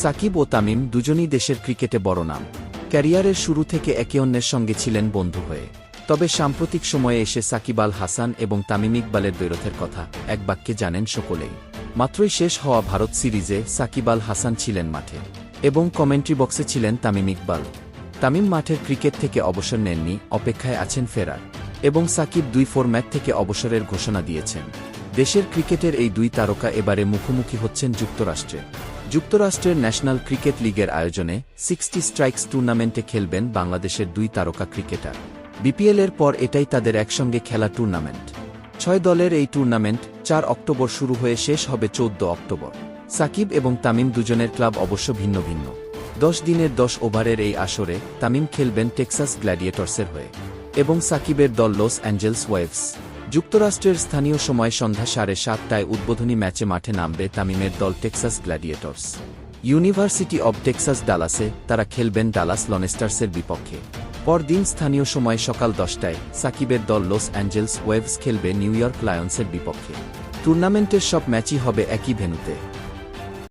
সাকিব ও তামিম দুজনই দেশের ক্রিকেটে বড় নাম। ক্যারিয়ারের শুরু থেকে একে অন্যের সঙ্গে ছিলেন বন্ধু হয়ে। তবে সাম্প্রতিক সময়ে এসে সাকিব আল হাসান এবং তামিম ইকবালের দ্বৈরথের কথা এক বাক্যে জানেন সকলেই। মাত্রই শেষ হওয়া ভারত সিরিজে সাকিব আল হাসান ছিলেন মাঠে এবং কমেন্ট্রি বক্সে ছিলেন তামিম ইকবাল। তামিম মাঠের ক্রিকেট থেকে অবসর নেননি, অপেক্ষায় আছেন ফেরার, এবং সাকিব ২ ফরম্যাট থেকে অবসরের ঘোষণা দিয়েছেন। দেশের ক্রিকেটের এই দুই তারকা এবারে মুখোমুখি হচ্ছেন যুক্তরাষ্ট্রে। যুক্তরাষ্ট্রের ন্যাশনাল ক্রিকেট লিগের আয়োজনে 60 স্ট্রাইকস টুর্নামেন্টে খেলবেন বাংলাদেশের দুই তারকা ক্রিকেটার। বিপিএলের পর এটাই তাদের একসঙ্গে খেলা টুর্নামেন্ট। ৬ দলের এই টুর্নামেন্ট ৪ অক্টোবর শুরু হয়ে শেষ হবে ১৪ অক্টোবর। সাকিব এবং তামিম দুজনের ক্লাব অবশ্য ভিন্ন ভিন্ন। ১০ দিনের ১০ ওভারের এই আসরে তামিম খেলবেন টেক্সাস গ্ল্যাডিয়েটর্সের হয়ে এবং সাকিবের দল লস অ্যাঞ্জেলস ওয়েভস। যুক্তরাষ্ট্রের স্থানীয় সময় সন্ধ্যা ৭:৩০টায় উদ্বোধনী ম্যাচে মাঠে নামবে তামিমের দল Texas Gladiators. University of Texas ডালাসে তারা খেলবেন ডালাস লনেস্টার্সের বিপক্ষে। পরদিন স্থানীয় সময় সকাল ১০টায় সাকিবের দল লস অ্যাঞ্জেলস ওয়েভস খেলবে নিউ ইয়র্ক লায়ন্সের বিপক্ষে। টুর্নামেন্টের সব ম্যাচই হবে একই ভেন্যুতে।